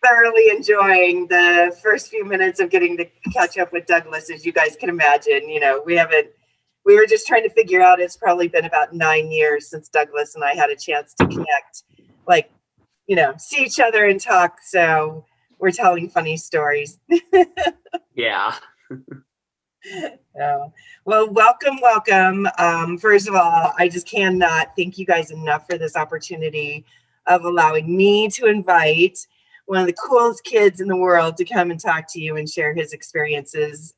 thoroughly enjoying the first few minutes of getting to catch up with Douglas, as you guys can imagine. We were just trying to figure out, it's probably been about 9 years since Douglas and I had a chance to connect, see each other and talk. So we're telling funny stories. Yeah. Well, welcome. First of all, I just cannot thank you guys enough for this opportunity of allowing me to invite one of the coolest kids in the world to come and talk to you and share his experiences.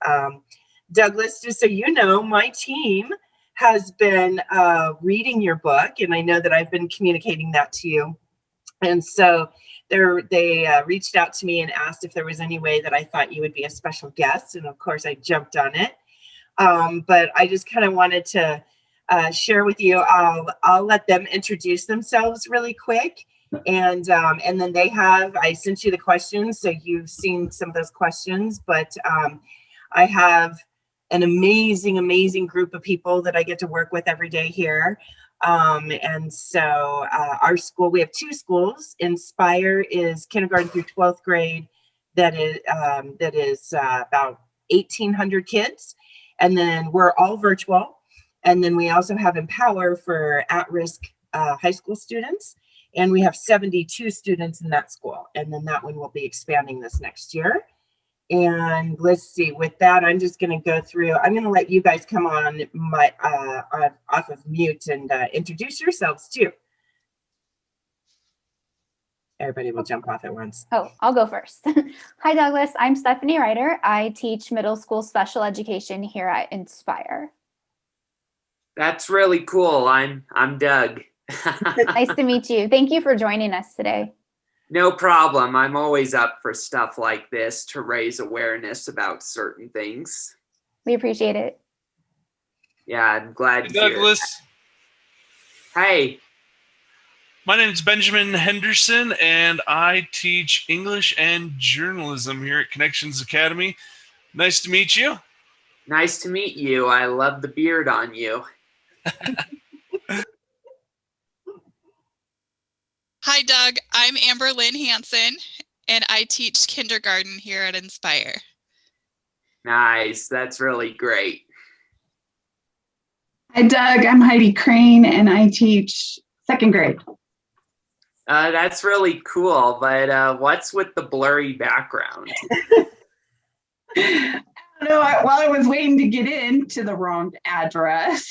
Douglas, just so you know, my team has been reading your book, and I know that I've been communicating that to you. And so they reached out to me and asked if there was any way that I thought you would be a special guest. And of course, I jumped on it. But I just kind of wanted to share with you. I'll let them introduce themselves really quick. And then I sent you the questions, so you've seen some of those questions. But I have an amazing group of people that I get to work with every day here. And so our school, we have 2 schools. Inspire is kindergarten through 12th grade. That is about 1,800 kids. And then we're all virtual. And then we also have Empower for at-risk high school students. And we have 72 students in that school. And then that one will be expanding this next year. And let's see, with that, I'm just going to go through. I'm going to let you guys come on off of mute and introduce yourselves too. Everybody will jump off at once. Oh, I'll go first. Hi, Douglas. I'm Stephanie Ryder. I teach middle school special education here at Inspire. That's really cool. I'm Doug. Nice to meet you. Thank you for joining us today. No problem. I'm always up for stuff like this to raise awareness about certain things. We appreciate it. Yeah, I'm glad to hear Douglas. that. Hey. My name is Benjamin Henderson, and I teach English and journalism here at Connections Academy. Nice to meet you. Nice to meet you. I love the beard on you. Hi, Doug. I'm Amber Lynn Hansen, and I teach kindergarten here at Inspire. Nice. That's really great. Hi, Doug. I'm Heidi Crane, and I teach 2nd grade. That's really cool, but what's with the blurry background? I don't know. While I was waiting to get into the wrong address,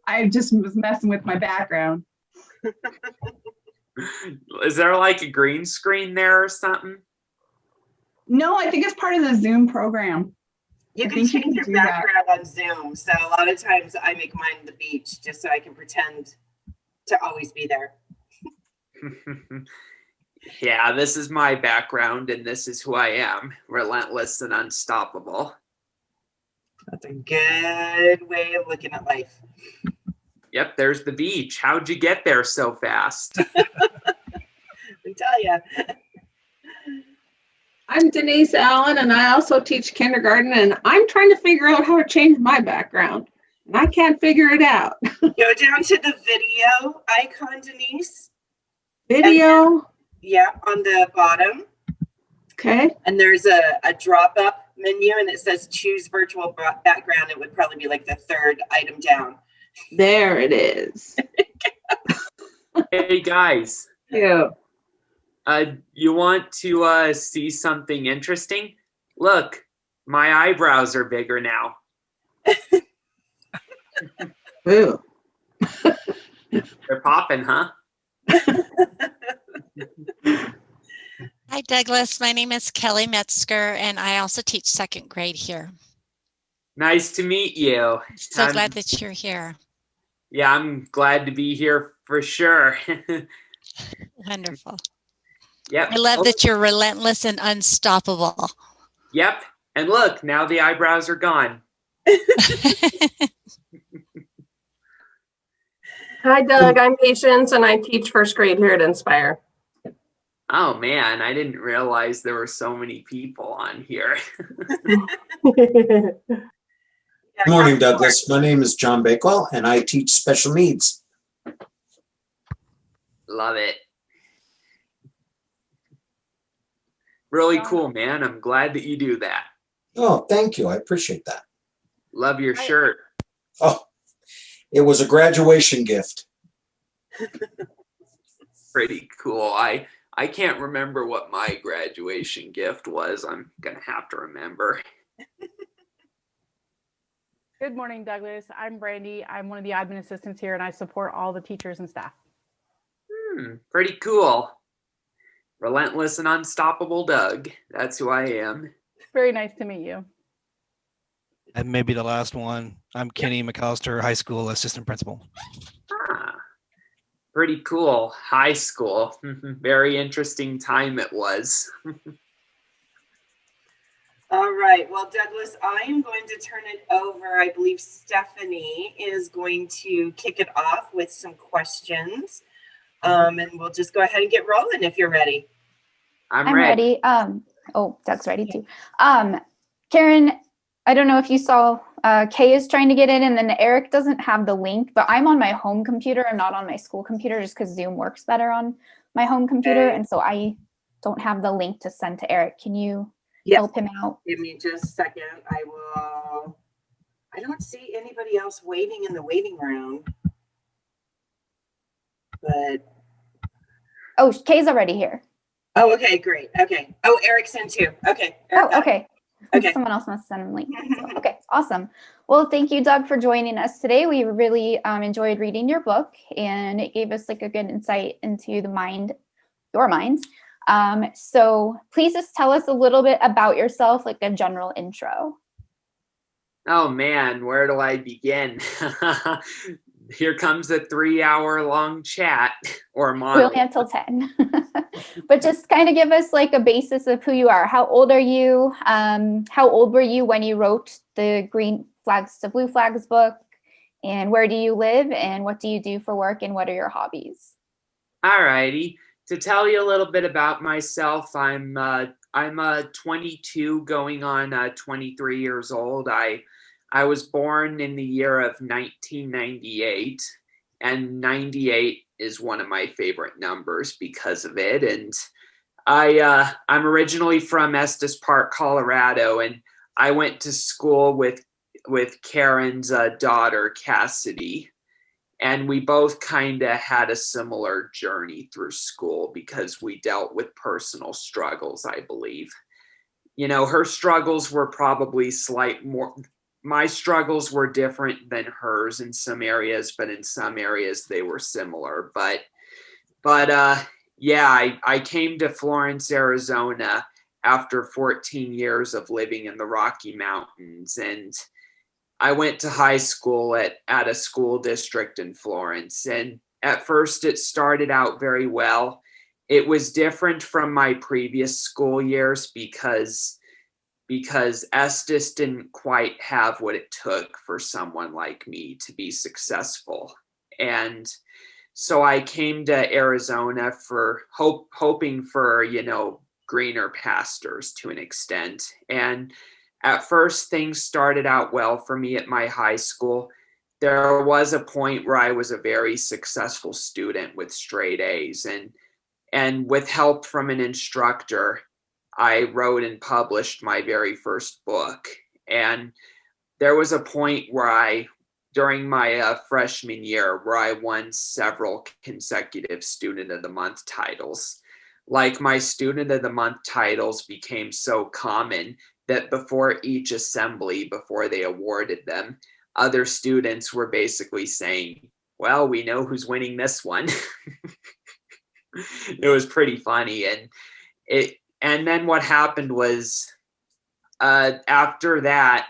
I just was messing with my background. Is there like a green screen there or something? No, I think it's part of the Zoom program. You can change your background on Zoom. So a lot of times I make mine the beach just so I can pretend to always be there. Yeah, this is my background and this is who I am. Relentless and unstoppable. That's a good way of looking at life. Yep, there's the beach. How'd you get there so fast? I tell ya. I'm Denise Allen, and I also teach kindergarten, and I'm trying to figure out how to change my background, and I can't figure it out. Go down to the video icon, Denise. Video? Yeah, on the bottom. Okay. And there's a drop-up menu, and it says choose virtual background. It would probably be like the 3rd item down. There it is. Hey, guys. Yeah. You want to see something interesting? Look, my eyebrows are bigger now. Ooh. They're popping, huh? Hi, Douglas. My name is Kelly Metzger, and I also teach 2nd grade here. Nice to meet you. So glad that you're here. Yeah, I'm glad to be here for sure. Wonderful. Yep. I love that you're relentless and unstoppable. Yep. And look, now the eyebrows are gone. Hi, Doug. I'm Patience, and I teach 1st grade here at Inspire. Oh, man. I didn't realize there were so many people on here. Good morning, Douglas. My name is John Bakewell, and I teach special needs. Love it. Really cool, man. I'm glad that you do that. Oh, thank you. I appreciate that. Love your shirt. Oh, it was a graduation gift. Pretty cool. I can't remember what my graduation gift was. I'm gonna have to remember. Good morning, Douglas. I'm Brandy. I'm one of the admin assistants here, and I support all the teachers and staff. Pretty cool. Relentless and unstoppable Doug. That's who I am. Very nice to meet you. And maybe the last one. I'm Kenney McAllister, high school assistant principal. Pretty cool. High school. Very interesting time it was. All right. Well, Douglas, I am going to turn it over. I believe Stephanie is going to kick it off with some questions. And we'll just go ahead and get rolling if you're ready. I'm ready. Oh, Doug's ready too. Karen, I don't know if you saw, Kay is trying to get in, and then Eric doesn't have the link, but I'm on my home computer and not on my school computer just because Zoom works better on my home computer. And so I don't have the link to send to Eric. Can you help him out? Give me just a second. I don't see anybody else waiting in the waiting room. But oh, Kay's already here. Oh, okay, great. Okay. Oh, Eric's in too. Okay. Eric, okay. Okay. Someone else must send him a link. So, okay, awesome. Well, thank you, Doug, for joining us today. We really enjoyed reading your book, and it gave us like a good insight into your mind. So please just tell us a little bit about yourself, like a general intro. Oh man, where do I begin? Here comes a 3-hour-long chat or monologue. We only have till 10. But just kind of give us like a basis of who you are. How old are you? How old were you when you wrote the Green Flags to Blue Flags book? And where do you live? And what do you do for work? And what are your hobbies? All righty. To tell you a little bit about myself, I'm 22 going on 23 years old. I was born in the year of 1998, and 98 is one of my favorite numbers because of it. And I'm originally from Estes Park, Colorado, and I went to school with Karen's daughter, Kassidy. And we both kind of had a similar journey through school because we dealt with personal struggles, I believe. You know, her struggles were probably my struggles were different than hers in some areas, but in some areas they were similar. But yeah, I came to Florence, Arizona after 14 years of living in the Rocky Mountains, and I went to high school at a school district in Florence. And at first it started out very well. It was different from my previous school years because Estes didn't quite have what it took for someone like me to be successful. And so I came to Arizona for hoping for, greener pastures to an extent. And at first things started out well for me at my high school. There was a point where I was a very successful student with straight A's, and with help from an instructor, I wrote and published my very first book. And there was a point where during my freshman year, where I won several consecutive Student of the Month titles. Like, my Student of the Month titles became so common that before each assembly, before they awarded them, other students were basically saying, well, we know who's winning this one. It was pretty funny. And then what happened was, after that,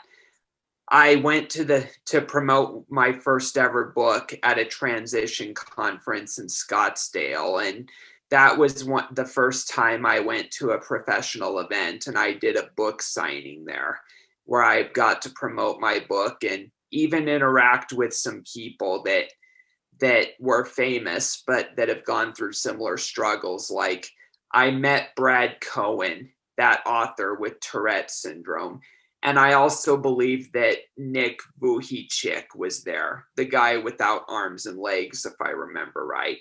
I went to promote my first ever book at a transition conference in Scottsdale. And that was the first time I went to a professional event, and I did a book signing there where I got to promote my book and even interact with some people that were famous, but that have gone through similar struggles. Like, I met Brad Cohen, that author with Tourette syndrome. And I also believe that Nick Vujicic was there, the guy without arms and legs, if I remember right.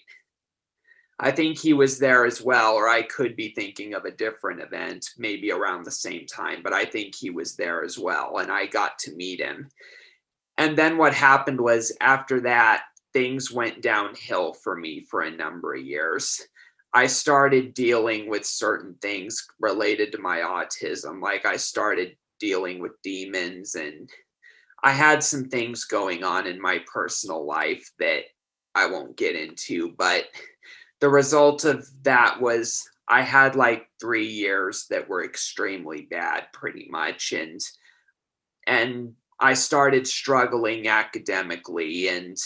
I think he was there as well, or I could be thinking of a different event, maybe around the same time, but I think he was there as well, and I got to meet him. And then what happened was, after that, things went downhill for me for a number of years. I started dealing with certain things related to my autism. Like I started dealing with demons, and I had some things going on in my personal life that I won't get into, but the result of that was I had like 3 years that were extremely bad, pretty much. And I started struggling academically, and,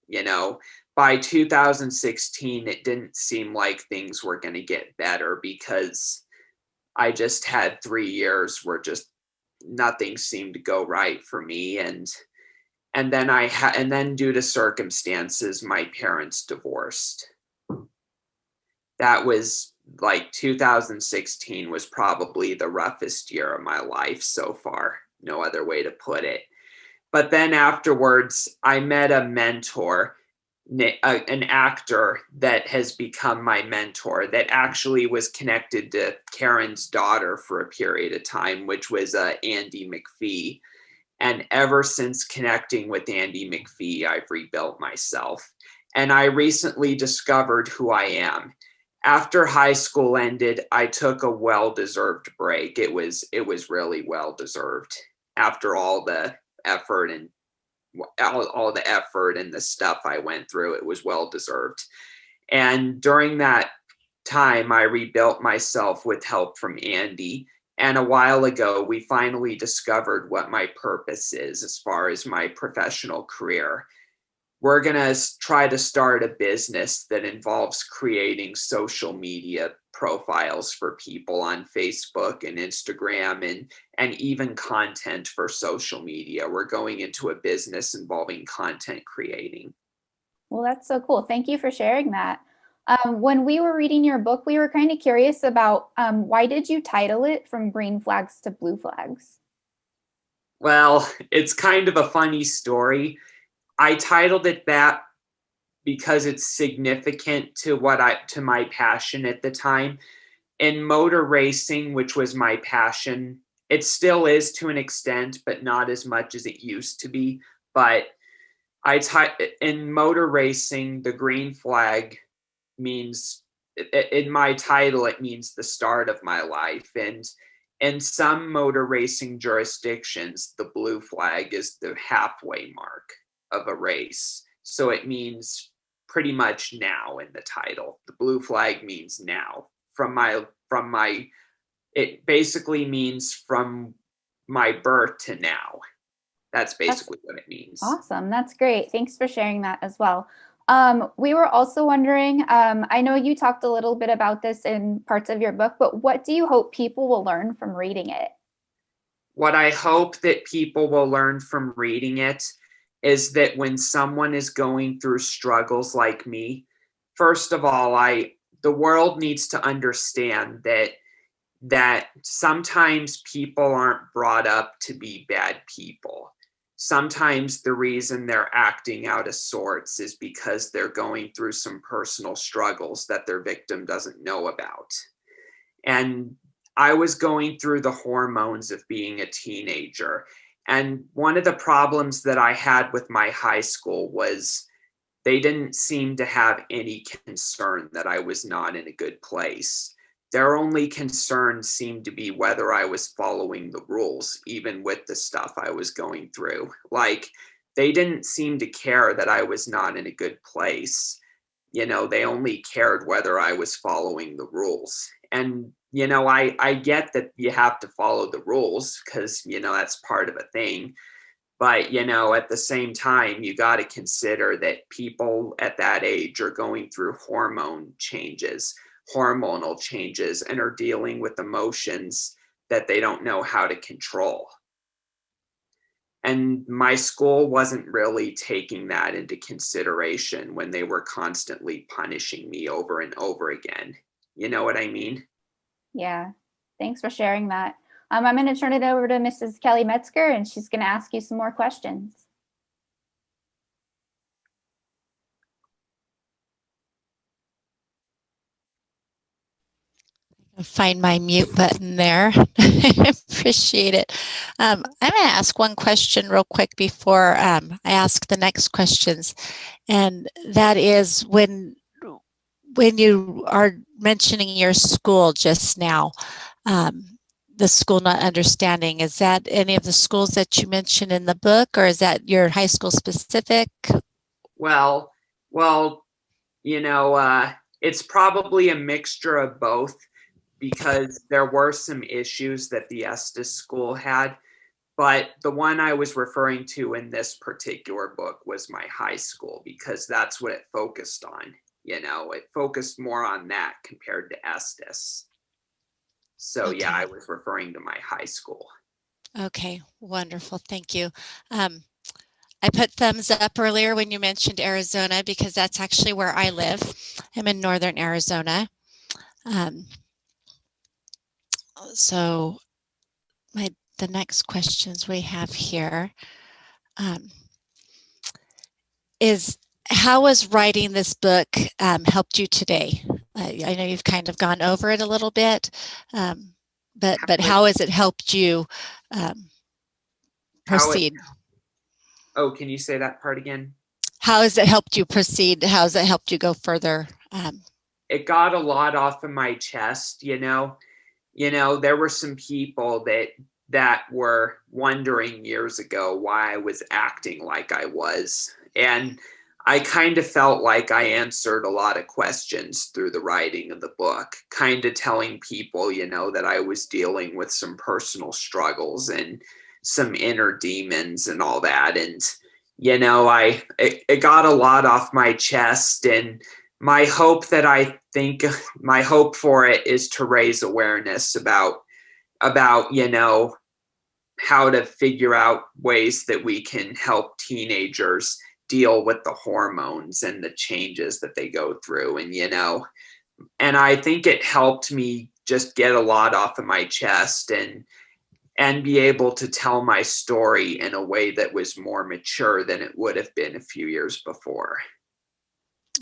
you know, by 2016, it didn't seem like things were going to get better, because I just had 3 years where just nothing seemed to go right for me. And then due to circumstances, my parents divorced. That was like 2016 was probably the roughest year of my life so far. No other way to put it. But then afterwards, I met a mentor, an actor that has become my mentor, that actually was connected to Karen's daughter for a period of time, which was Andy McPhee. And ever since connecting with Andy McPhee, I've rebuilt myself. And I recently discovered who I am. After high school ended, I took a well-deserved break. It was really well-deserved. After all the effort and all the effort and the stuff I went through, it was well-deserved. And during that time, I rebuilt myself with help from Andy. And a while ago, we finally discovered what my purpose is as far as my professional career. We're going to try to start a business that involves creating social media profiles for people on Facebook and Instagram, and even content for social media. We're going into a business involving content creating. Well, that's so cool. Thank you for sharing that. When we were reading your book, we were kind of curious about why did you title it From Green Flags to Blue Flags? Well, it's kind of a funny story. I titled it that because it's significant to my passion at the time. In motor racing, which was my passion, it still is to an extent, but not as much as it used to be. But in motor racing, the green flag means, in my title, it means the start of my life. And in some motor racing jurisdictions, the blue flag is the halfway mark of a race. So it means pretty much now in the title. The blue flag means now. It basically means from my birth to now. That's basically what it means. Awesome. That's great. Thanks for sharing that as well. We were also wondering, I know you talked a little bit about this in parts of your book, but what do you hope people will learn from reading it? What I hope that people will learn from reading it is that when someone is going through struggles like me, first of all, the world needs to understand that sometimes people aren't brought up to be bad people. Sometimes the reason they're acting out of sorts is because they're going through some personal struggles that their victim doesn't know about. And I was going through the hormones of being a teenager. And one of the problems that I had with my high school was they didn't seem to have any concern that I was not in a good place. Their only concern seemed to be whether I was following the rules, even with the stuff I was going through. Like, they didn't seem to care that I was not in a good place. You know, they only cared whether I was following the rules. And, you know, I get that you have to follow the rules because, you know, that's part of a thing. But, you know, at the same time, you got to consider that people at that age are going through hormonal changes, and are dealing with emotions that they don't know how to control. And my school wasn't really taking that into consideration when they were constantly punishing me over and over again. You know what I mean? Yeah, thanks for sharing that. I'm going to turn it over to Mrs. Kelly Metzger, and she's going to ask you some more questions. Find my mute button there. I appreciate it. I'm going to ask one question real quick before I ask the next questions. And that is when you are mentioning your school just now, the school not understanding, is that any of the schools that you mentioned in the book, or is that your high school specific? Well, it's probably a mixture of both, because there were some issues that the Estes school had. But the one I was referring to in this particular book was my high school, because that's what it focused on. It focused more on that compared to Estes. So Okay. yeah, I was referring to my high school. Okay, wonderful. Thank you. I put thumbs up earlier when you mentioned Arizona, because that's actually where I live. I'm in northern Arizona. So the next questions we have here is, how has writing this book helped you today? I know you've kind of gone over it a little bit, but how has it helped you proceed? Can you say that part again? How has it helped you proceed? How has it helped you go further? It got a lot off of my chest, there were some people that were wondering years ago why I was acting like I was. And I kind of felt like I answered a lot of questions through the writing of the book, kind of telling people, that I was dealing with some personal struggles and some inner demons and all that. And, it got a lot off my chest. And my hope for it is to raise awareness about, how to figure out ways that we can help teenagers deal with the hormones and the changes that they go through. And I think it helped me just get a lot off of my chest and be able to tell my story in a way that was more mature than it would have been a few years before.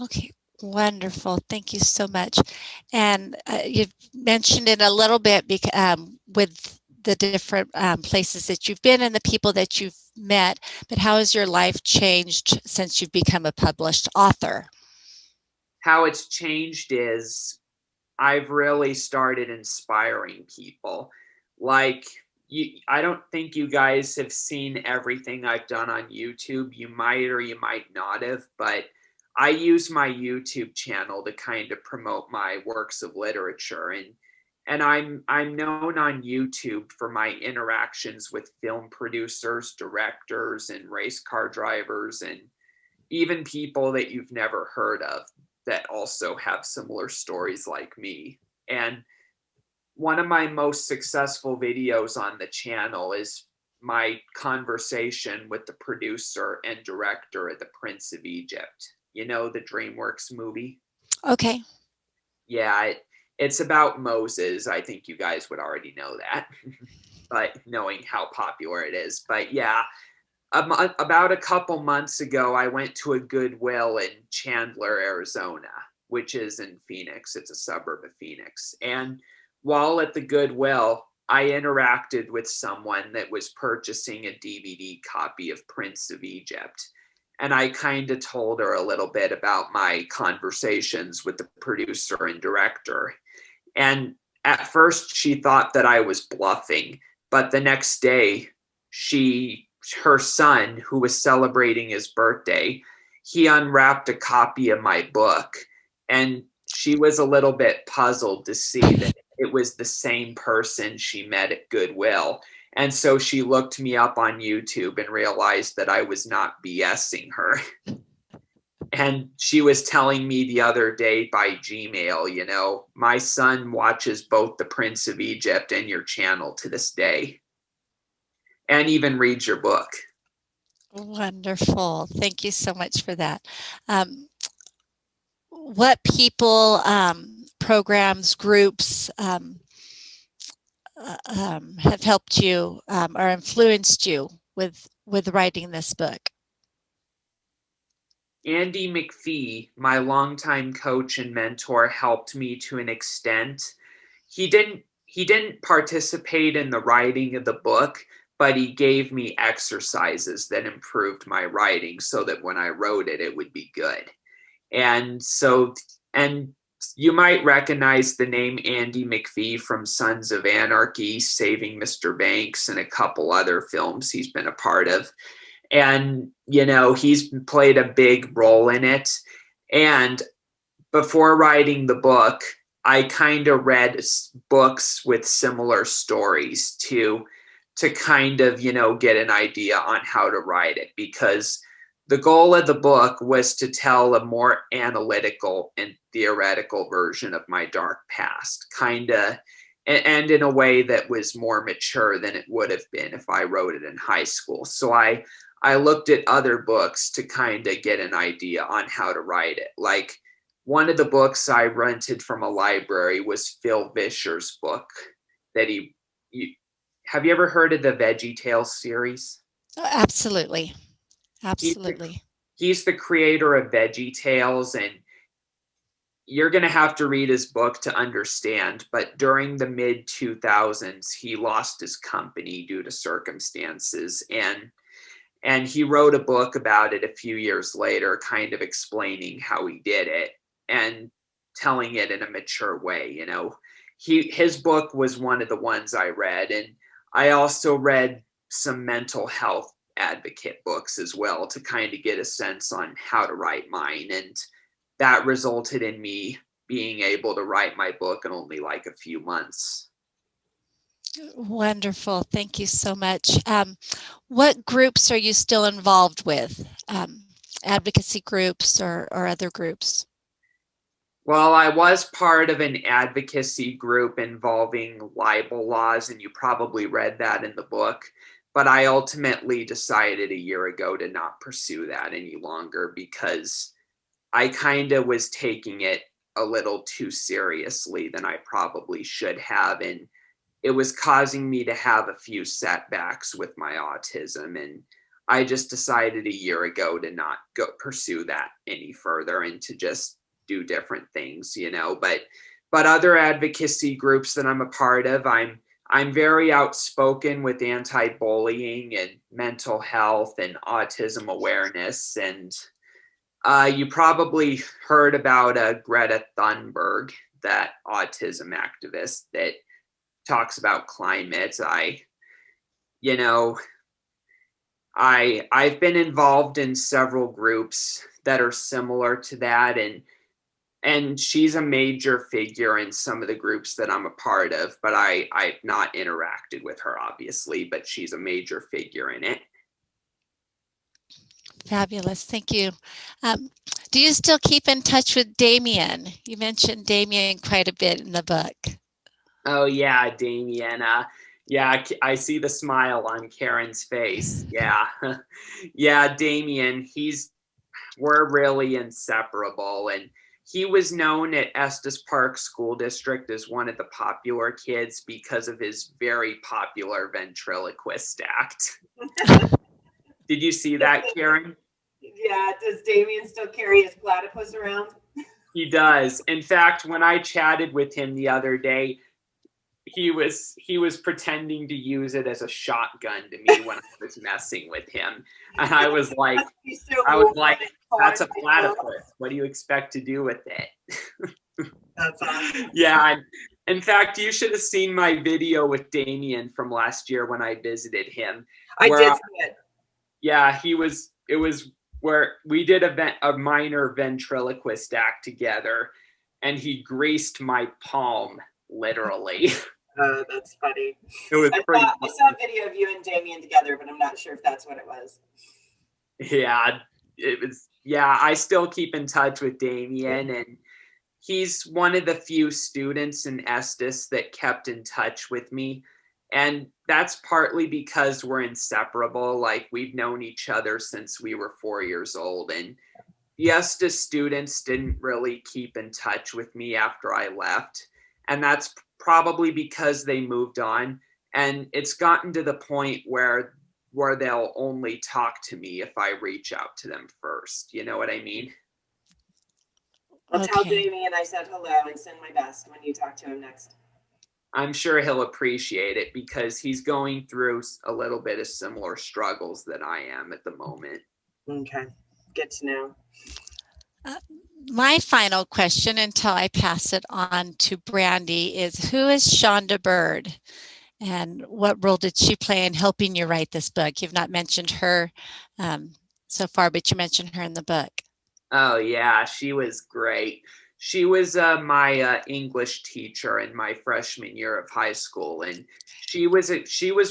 Okay, wonderful. Thank you so much. And you've mentioned it a little bit with the different places that you've been and the people that you've met, but how has your life changed since you've become a published author? How it's changed is I've really started inspiring people. I don't think you guys have seen everything I've done on YouTube. You might or you might not have, but I use my YouTube channel to kind of promote my works of literature. And I'm known on YouTube for my interactions with film producers, directors, and race car drivers, and even people that you've never heard of that also have similar stories like me. And one of my most successful videos on the channel is my conversation with the producer and director of The Prince of Egypt. The DreamWorks movie? Okay. Yeah, it's about Moses. I think you guys would already know that, but knowing how popular it is. But yeah, about a couple months ago, I went to a Goodwill in Chandler, Arizona, which is in Phoenix. It's a suburb of Phoenix. And while at the Goodwill, I interacted with someone that was purchasing a DVD copy of Prince of Egypt. And I kind of told her a little bit about my conversations with the producer and director. And at first she thought that I was bluffing, but the next day her son, who was celebrating his birthday, he unwrapped a copy of my book, and she was a little bit puzzled to see that it was the same person she met at Goodwill. And so she looked me up on YouTube and realized that I was not BSing her. And she was telling me the other day by Gmail, my son watches both The Prince of Egypt and your channel to this day, and even reads your book. Wonderful. Thank you so much for that. What people, programs, groups have helped you or influenced you with writing this book? Andy McPhee, my longtime coach and mentor, helped me to an extent. he didn't participate in the writing of the book, but he gave me exercises that improved my writing so that when I wrote it, it would be good. And so, and you might recognize the name Andy McPhee from Sons of Anarchy, Saving Mr. Banks, and a couple other films he's been a part of. And, you know, he's played a big role in it. And before writing the book, I kind of read books with similar stories to kind of, you know, get an idea on how to write it, because the goal of the book was to tell a more analytical and theoretical version of my dark past, kind of, and in a way that was more mature than it would have been if I wrote it in high school. So I looked at other books to kind of get an idea on how to write it. Like, one of the books I rented from a library was Phil Vischer's book that have you ever heard of the Veggie Tales series? Oh, absolutely. Absolutely. He's the creator of Veggie Tales, and you're going to have to read his book to understand. But during the mid 2000s, he lost his company due to circumstances, and he wrote a book about it a few years later, kind of explaining how he did it and telling it in a mature way. You know, his book was one of the ones I read, and I also read some mental health advocate books as well to kind of get a sense on how to write mine. And that resulted in me being able to write my book in only like a few months. Wonderful. Thank you so much. What groups are you still involved with? Advocacy groups or other groups? Well, I was part of an advocacy group involving libel laws, and you probably read that in the book. But I ultimately decided a year ago to not pursue that any longer because I kind of was taking it a little too seriously than I probably should have. And it was causing me to have a few setbacks with my autism. And I just decided a year ago to not pursue that any further and to just do different things, you know. But other advocacy groups that I'm a part of, I'm very outspoken with anti-bullying and mental health and autism awareness. And you probably heard about Greta Thunberg, that autism activist that talks about climate. I've been involved in several groups that are similar to that, and she's a major figure in some of the groups that I'm a part of, but I've not interacted with her, obviously, but she's a major figure in it. Fabulous. Thank you. Do you still keep in touch with Damian? You mentioned Damian quite a bit in the book. Oh, yeah, Damian. Yeah, I see the smile on Karen's face. Yeah. Yeah, Damian, we're really inseparable. And he was known at Estes Park School District as one of the popular kids because of his very popular ventriloquist act. Did you see that, Karen? Yeah, does Damian still carry his platypus around? He does. In fact, when I chatted with him the other day, he was pretending to use it as a shotgun to me when I was messing with him. And I was like, that's a platypus. What do you expect to do with it? That's awesome. Yeah. In fact, you should have seen my video with Damian from last year when I visited him. I did see it. Yeah, it was where we did a minor ventriloquist act together, and he greased my palm, literally. Oh, that's funny. It was I saw a video of you and Damian together, but I'm not sure if that's what it was. Yeah, it was. Yeah, I still keep in touch with Damian, and he's one of the few students in Estes that kept in touch with me. And that's partly because we're inseparable. Like, we've known each other since we were 4 years old. And the Estes students didn't really keep in touch with me after I left. And that's probably because they moved on. And it's gotten to the point where they'll only talk to me if I reach out to them first. You know what I mean? I'll tell Damian I said hello and send my best when you talk to him next. I'm sure he'll appreciate it because he's going through a little bit of similar struggles that I am at the moment. Okay, good to know. My final question until I pass it on to Brandy is, who is Shonda Bird? And what role did she play in helping you write this book? You've not mentioned her so far, but you mentioned her in the book. Oh yeah, she was great. She was my English teacher in my freshman year of high school, and she was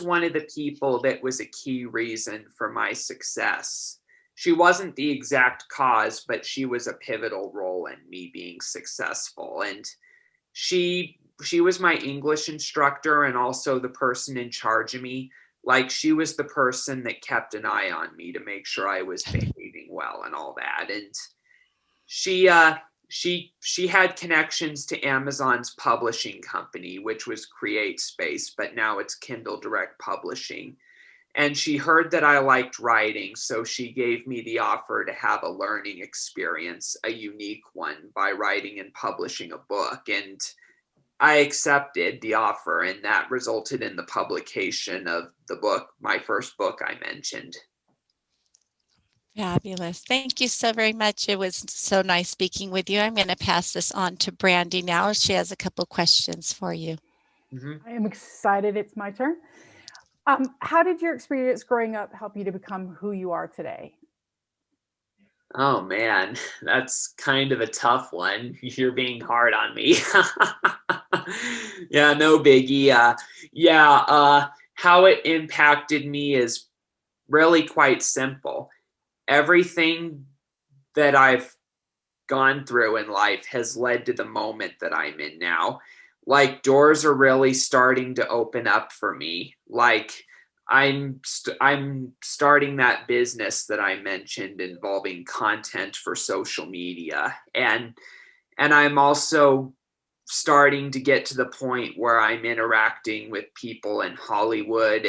one of the people that was a key reason for my success. She wasn't the exact cause, but she was a pivotal role in me being successful. And she was my English instructor and also the person in charge of me. Like, she was the person that kept an eye on me to make sure I was behaving well and all that. And she had connections to Amazon's publishing company, which was Create Space, but now it's Kindle Direct Publishing. And she heard that I liked writing, so she gave me the offer to have a learning experience, a unique one, by writing and publishing a book. And I accepted the offer, and that resulted in the publication of the book, my first book I mentioned. Fabulous. Thank you so very much. It was so nice speaking with you. I'm going to pass this on to Brandy now. She has a couple questions for you. I am excited. It's my turn. How did your experience growing up help you to become who you are today? Oh man, that's kind of a tough one. You're being hard on me. Yeah, no biggie. How it impacted me is really quite simple. Everything that I've gone through in life has led to the moment that I'm in now. Like, doors are really starting to open up for me. Like, I'm starting that business that I mentioned involving content for social media, and I'm also starting to get to the point where I'm interacting with people in Hollywood,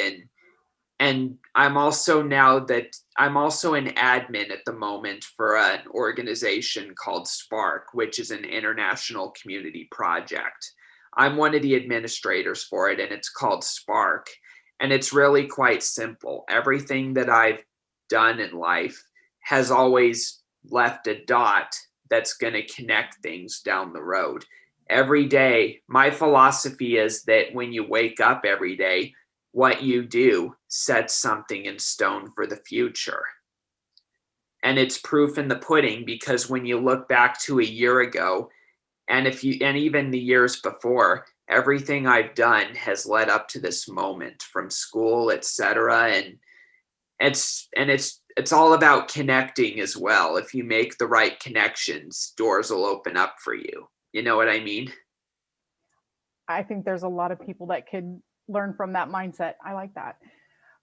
and I'm also an admin at the moment for an organization called Spark, which is an international community project. I'm one of the administrators for it, and it's called Spark. And it's really quite simple. Everything that I've done in life has always left a dot that's going to connect things down the road. Every day, my philosophy is that when you wake up every day, what you do sets something in stone for the future. And it's proof in the pudding, because when you look back to a year ago, and even the years before, everything I've done has led up to this moment, from school, etc. And it's all about connecting as well. If you make the right connections, doors will open up for you. You know what I mean? I think there's a lot of people that could learn from that mindset. I like that.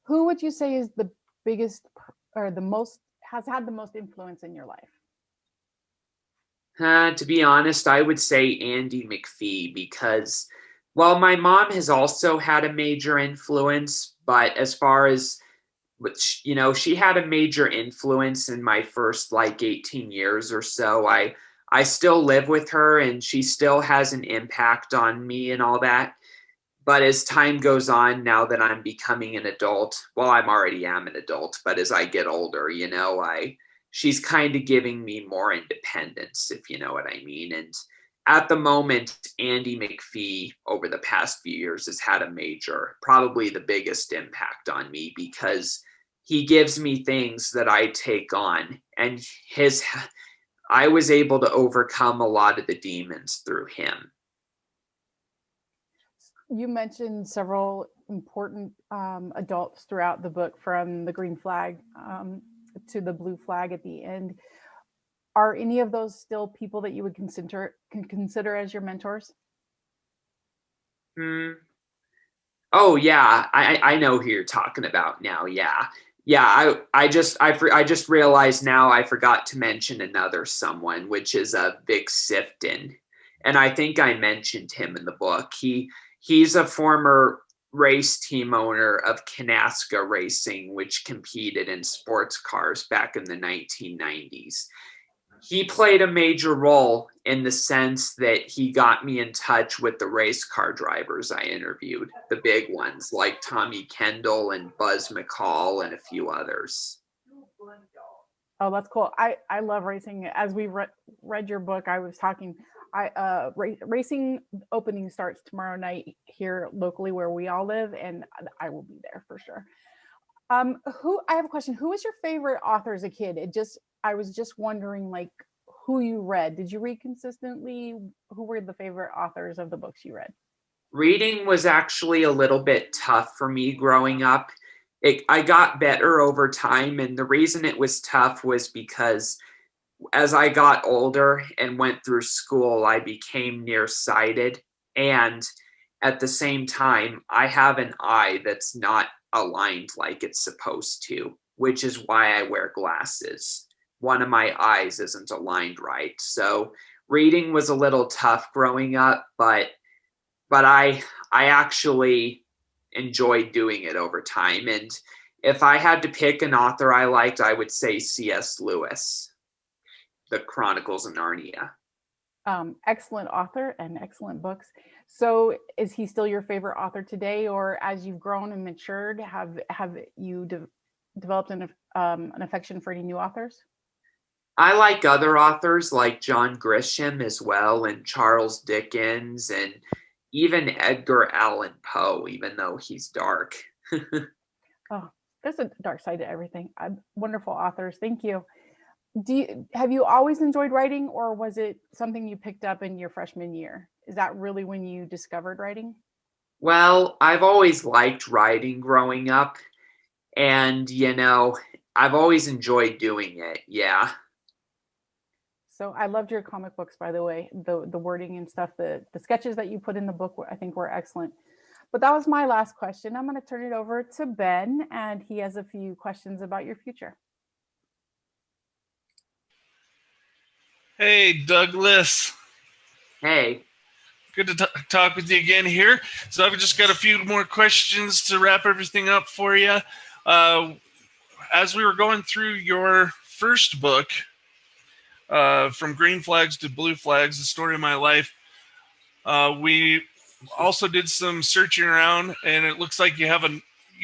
Who would you say is the biggest or has had the most influence in your life? To be honest, I would say Andy McPhee, because, well, my mom has also had a major influence, but as far as, she had a major influence in my first 18 years or so. I still live with her, and she still has an impact on me and all that. But as time goes on, now that I'm becoming an adult, well, I'm already am an adult, but as I get older, she's kind of giving me more independence, if you know what I mean. And at the moment, Andy McPhee over the past few years has had a major, probably the biggest impact on me, because he gives me things that I take on, and I was able to overcome a lot of the demons through him. You mentioned several important adults throughout the book, from the green flag to the blue flag at the end. Are any of those still people that you would consider as your mentors? Oh yeah, I know who you're talking about now. Yeah. I just realized now I forgot to mention another someone, which is Vic Sifton, and I think I mentioned him in the book. He's a former race team owner of Kanaska Racing, which competed in sports cars back in the 1990s. He played a major role in the sense that he got me in touch with the race car drivers I interviewed, the big ones like Tommy Kendall and Buzz McCall and a few others. Oh, that's cool. I love racing. As we read your book, I was talking, racing opening starts tomorrow night here locally where we all live, and I will be there for sure. I have a question. Who was your favorite author as a kid? I was just wondering, like, who you read. Did you read consistently? Who were the favorite authors of the books you read? Reading was actually a little bit tough for me growing up. I got better over time, and the reason it was tough was because as I got older and went through school, I became nearsighted, and at the same time, I have an eye that's not aligned like it's supposed to, which is why I wear glasses. One of my eyes isn't aligned right. So reading was a little tough growing up, but I actually enjoyed doing it over time. And if I had to pick an author I liked, I would say C.S. Lewis, The Chronicles of Narnia. Excellent author and excellent books. So is he still your favorite author today, or as you've grown and matured, have you developed an affection for any new authors? I like other authors like John Grisham as well, and Charles Dickens, and even Edgar Allan Poe, even though he's dark. Oh, there's a dark side to everything. Wonderful authors. Thank you. Have you always enjoyed writing, or was it something you picked up in your freshman year? Is that really when you discovered writing? Well, I've always liked writing growing up, and I've always enjoyed doing it. Yeah. So I loved your comic books, by the way. The wording and stuff, the sketches that you put in the book, I think were excellent. But that was my last question. I'm going to turn it over to Ben, and he has a few questions about your future. Hey, Douglas. Hey. Good to talk with you again here. So I've just got a few more questions to wrap everything up for you. As we were going through your first book, From Green Flags to Blue Flags, The Story of My Life, we also did some searching around, and it looks like you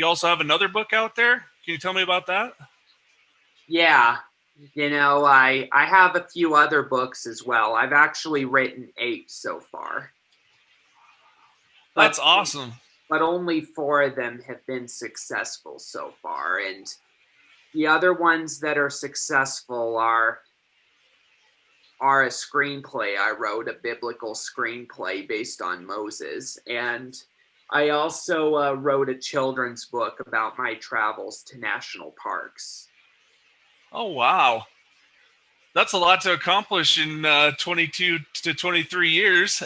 also have another book out there. Can you tell me about that? Yeah. I have a few other books as well. I've actually written 8 so far. That's awesome. But only 4 of them have been successful so far. And the other ones that are successful are a screenplay I wrote, a biblical screenplay based on Moses. And I also wrote a children's book about my travels to national parks. Oh, wow. That's a lot to accomplish in 22 to 23 years.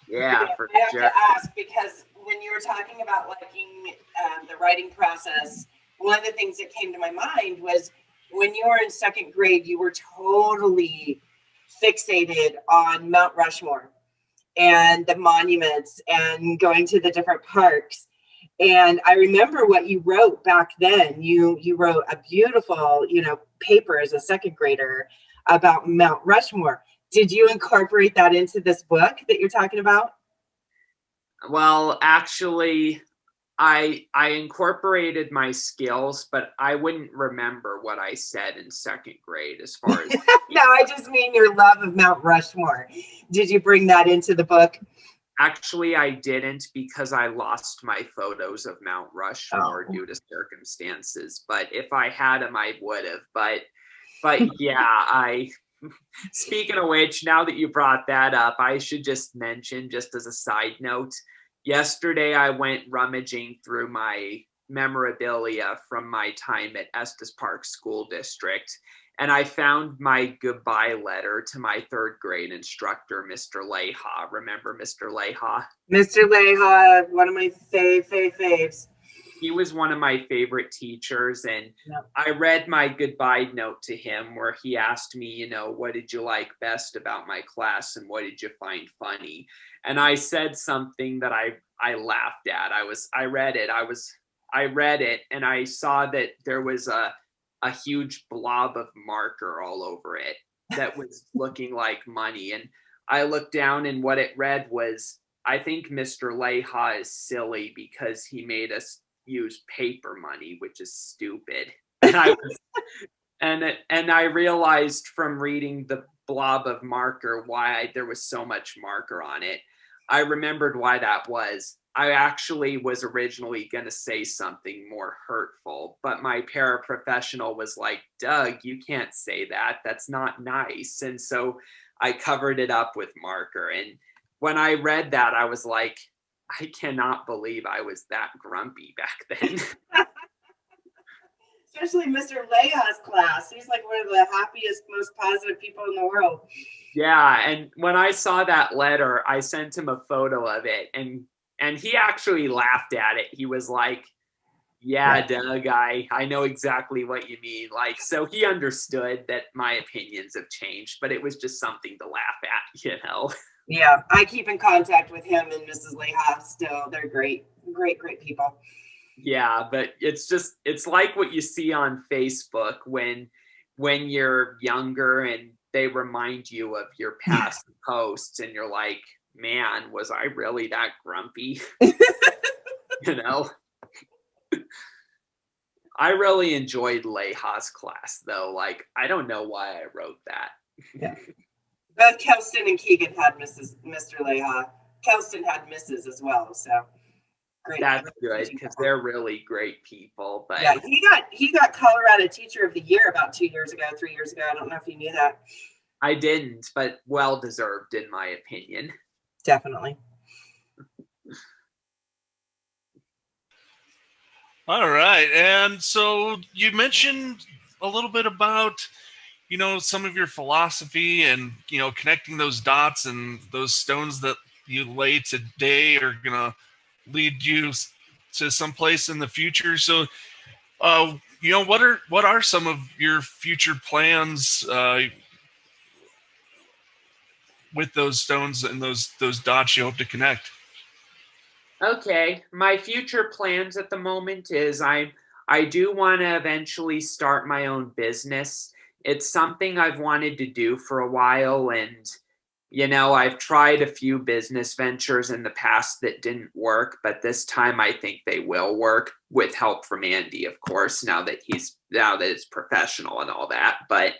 Yeah, for I have sure. to ask, because when you were talking about liking the writing process, one of the things that came to my mind was when you were in 2nd grade, you were totally fixated on Mount Rushmore and the monuments and going to the different parks. And I remember what you wrote back then. You wrote a beautiful, paper as a 2nd grader about Mount Rushmore. Did you incorporate that into this book that you're talking about? Well, actually, I incorporated my skills, but I wouldn't remember what I said in 2nd grade as far as... No, I just mean your love of Mount Rushmore. Did you bring that into the book? Actually, I didn't, because I lost my photos of Mount Rushmore due to circumstances. But if I had them, I would have. But yeah, speaking of which, now that you brought that up, I should just mention, just as a side note, yesterday I went rummaging through my memorabilia from my time at Estes Park School District, and I found my goodbye letter to my 3rd grade instructor, Mr. Leha. Remember Mr. Leha? Mr. Leha, one of my faves. He was one of my favorite teachers, and I read my goodbye note to him where he asked me, what did you like best about my class and what did you find funny? And I said something that I laughed at. I read it and I saw that there was a huge blob of marker all over it. that was looking like money. And I looked down and what it read was, I think Mr. Leha is silly because he made us use paper money, which is stupid. And I realized from reading the blob of marker why there was so much marker on it. I remembered why that was. I actually was originally going to say something more hurtful, but my paraprofessional was like, Doug, you can't say that. That's not nice. And so I covered it up with marker. And when I read that, I was like, I cannot believe I was that grumpy back then. Especially Mr. Lea's class. He's like one of the happiest, most positive people in the world. Yeah, and when I saw that letter, I sent him a photo of it, and he actually laughed at it. He was like, yeah, Doug, I know exactly what you mean. Like, so he understood that my opinions have changed, but it was just something to laugh at, you know? Yeah, I keep in contact with him and Mrs. Leha still. They're great, great, great people. Yeah, but it's like what you see on Facebook when you're younger and they remind you of your past posts and you're like, man, was I really that grumpy? You know? I really enjoyed Leha's class though. Like, I don't know why I wrote that. Yeah. Both Kelston and Keegan had Mr. Leha. Kelston had Mrs. as well, so great. That's good because they're really great people. But yeah, he got Colorado Teacher of the Year about 3 years ago. I don't know if you knew that. I didn't, but well deserved in my opinion. Definitely. All right, and so you mentioned a little bit about, you know, some of your philosophy and, you know, connecting those dots and those stones that you lay today are gonna lead you to someplace in the future. So, you know, what are some of your future plans with those stones and those dots you hope to connect? Okay, my future plans at the moment is I do want to eventually start my own business. It's something I've wanted to do for a while, and you know, I've tried a few business ventures in the past that didn't work, but this time I think they will work with help from Andy, of course, now that it's professional and all that. But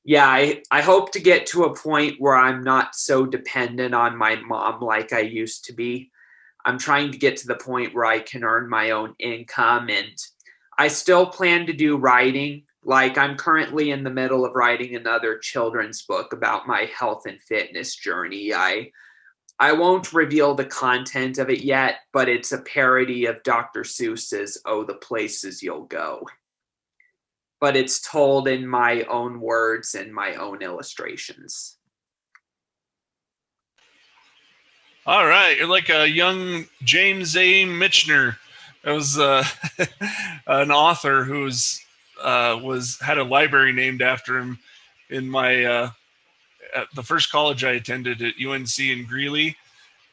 yeah, I hope to get to a point where I'm not so dependent on my mom like I used to be. I'm trying to get to the point where I can earn my own income, and I still plan to do writing. Like, I'm currently in the middle of writing another children's book about my health and fitness journey. I won't reveal the content of it yet, but it's a parody of Dr. Seuss's Oh, the Places You'll Go. But it's told in my own words and my own illustrations. All right, you're like a young James A. Michener. That was an author who's had a library named after him in my at the first college I attended at UNC in Greeley.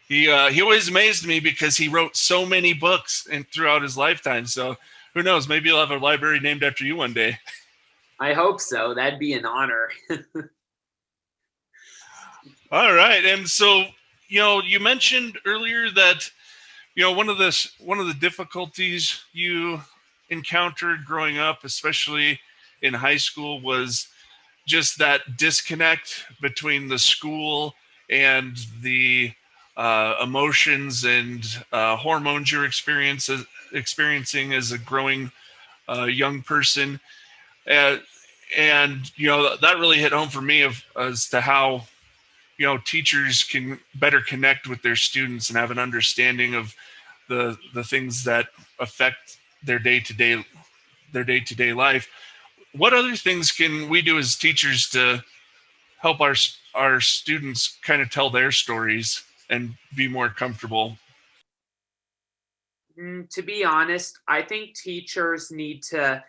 He always amazed me because he wrote so many books and throughout his lifetime. So who knows? Maybe you'll have a library named after you one day. I hope so. That'd be an honor. All right, and so, you know, you mentioned earlier that, you know, one of the difficulties you encountered growing up, especially in high school, was just that disconnect between the school and the emotions and hormones you're experiencing as a growing young person. And, you know, that really hit home for me as to how, you know, teachers can better connect with their students and have an understanding of the things that affect their day-to-day life. What other things can we do as teachers to help our students kind of tell their stories and be more comfortable? To be honest, I think teachers need to,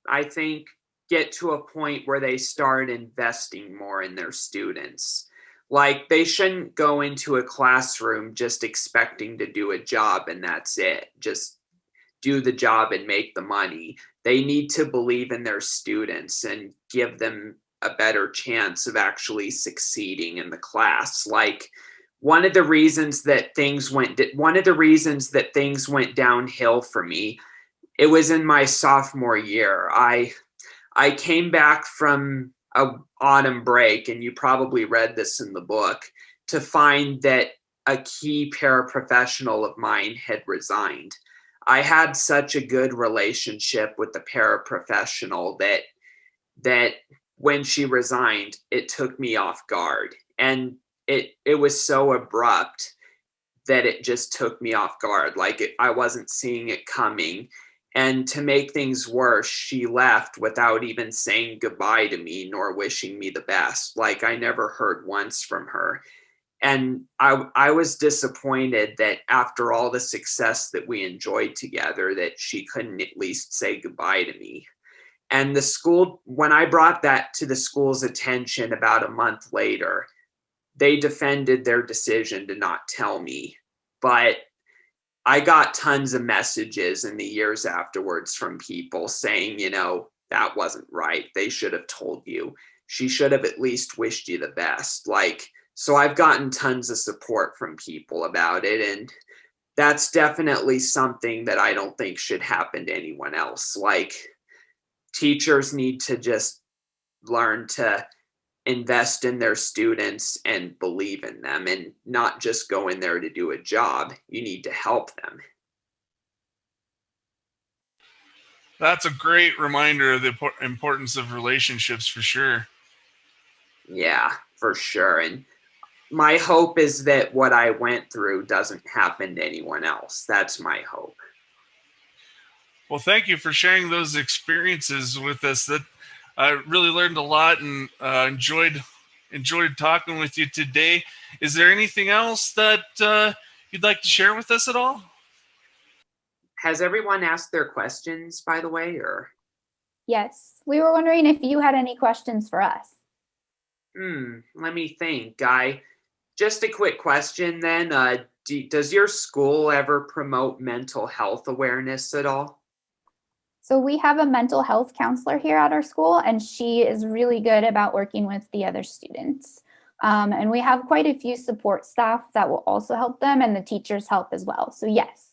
I think, get to a point where they start investing more in their students. Like, they shouldn't go into a classroom just expecting to do a job and that's it. Just do the job and make the money. They need to believe in their students and give them a better chance of actually succeeding in the class. Like, one of the reasons that things went downhill for me, it was in my sophomore year. I came back from a autumn break, and you probably read this in the book, to find that a key paraprofessional of mine had resigned. I had such a good relationship with the paraprofessional that when she resigned, it took me off guard. And it was so abrupt that it just took me off guard. Like, I wasn't seeing it coming. And to make things worse, she left without even saying goodbye to me nor wishing me the best. Like, I never heard once from her. And I was disappointed that after all the success that we enjoyed together, that she couldn't at least say goodbye to me. And the school, when I brought that to the school's attention about a month later, they defended their decision to not tell me. But I got tons of messages in the years afterwards from people saying, you know, that wasn't right. They should have told you. She should have at least wished you the best. Like, so I've gotten tons of support from people about it. And that's definitely something that I don't think should happen to anyone else. Like, teachers need to just learn to invest in their students and believe in them, and not just go in there to do a job. You need to help them. That's a great reminder of the importance of relationships, for sure. Yeah, for sure. And my hope is that what I went through doesn't happen to anyone else. That's my hope. Well, thank you for sharing those experiences with us. That I really learned a lot, and enjoyed talking with you today. Is there anything else that you'd like to share with us at all? Has everyone asked their questions, by the way, or? Yes, we were wondering if you had any questions for us. Let me think. Just a quick question then. Does your school ever promote mental health awareness at all? So we have a mental health counselor here at our school, and she is really good about working with the other students. And we have quite a few support staff that will also help them, and the teachers help as well. So yes.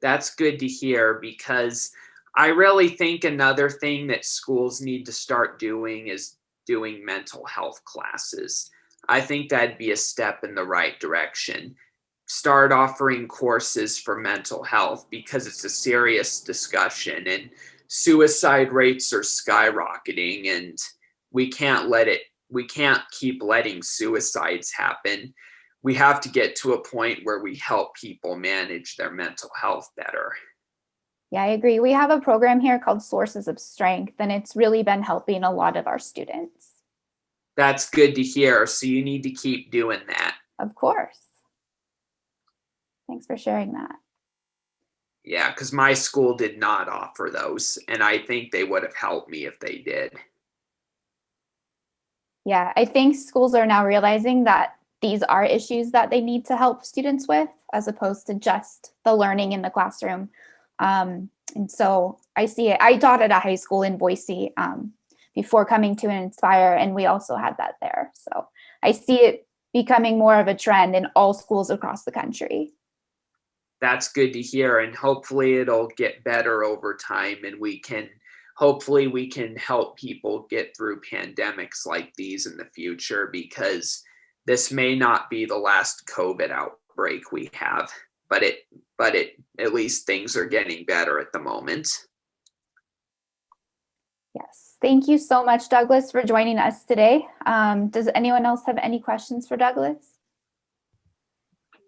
That's good to hear, because I really think another thing that schools need to start doing is doing mental health classes. I think that'd be a step in the right direction. Start offering courses for mental health, because it's a serious discussion, and suicide rates are skyrocketing, and we can't keep letting suicides happen. We have to get to a point where we help people manage their mental health better. Yeah, I agree. We have a program here called Sources of Strength, and it's really been helping a lot of our students. That's good to hear. So you need to keep doing that. Of course. Thanks for sharing that. Yeah, because my school did not offer those, and I think they would have helped me if they did. Yeah, I think schools are now realizing that these are issues that they need to help students with, as opposed to just the learning in the classroom. And so I see it. I taught at a high school in Boise before coming to Inspire, and we also had that there. So I see it becoming more of a trend in all schools across the country. That's good to hear, and hopefully it'll get better over time, and hopefully we can help people get through pandemics like these in the future, because this may not be the last COVID outbreak we have, but at least things are getting better at the moment. Yes. Thank you so much, Douglas, for joining us today. Does anyone else have any questions for Douglas?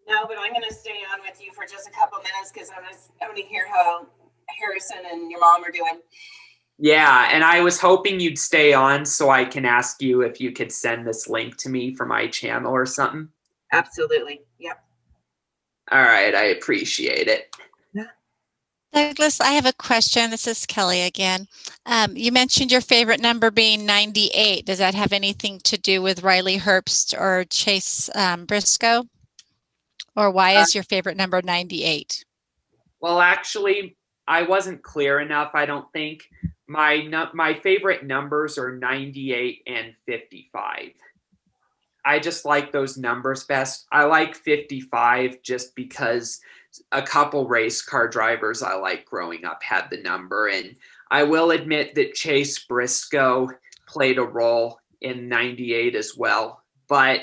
No, but I'm going to stay on with you for just a couple minutes, because I want to hear how Harrison and your mom are doing. Yeah, and I was hoping you'd stay on so I can ask you if you could send this link to me for my channel or something. Absolutely. Yep. All right, I appreciate it. Douglas, I have a question. This is Kelly again. You mentioned your favorite number being 98. Does that have anything to do with Riley Herbst or Chase Briscoe? Or why is your favorite number 98? Well, actually, I wasn't clear enough, I don't think. my favorite numbers are 98 and 55. I just like those numbers best. I like 55 just because a couple race car drivers I like growing up had the number. And I will admit that Chase Briscoe played a role in 98 as well. But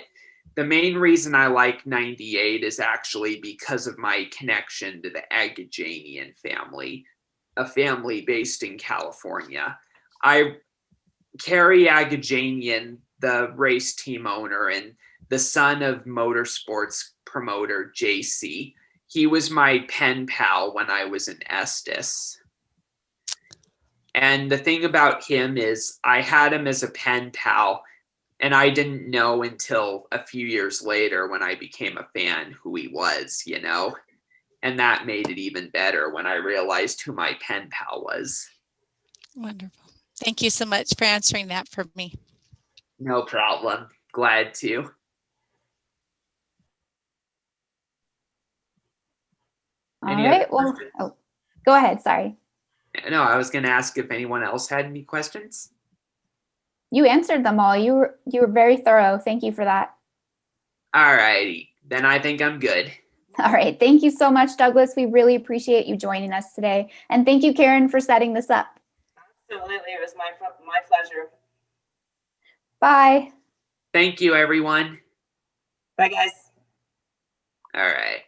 the main reason I like 98 is actually because of my connection to the Agajanian family, a family based in California. Kerry Agajanian, the race team owner and the son of motorsports promoter JC, he was my pen pal when I was in Estes. And the thing about him is I had him as a pen pal, and I didn't know until a few years later when I became a fan who he was, you know? And that made it even better when I realized who my pen pal was. Wonderful. Thank you so much for answering that for me. No problem. Glad to. All right. Well, go ahead. Sorry. No, I was going to ask if anyone else had any questions. You answered them all. You were very thorough. Thank you for that. All righty. Then I think I'm good. All right. Thank you so much, Douglas. We really appreciate you joining us today. And thank you, Karen, for setting this up. Absolutely. It was my pleasure. Bye. Thank you, everyone. Bye, guys. All right.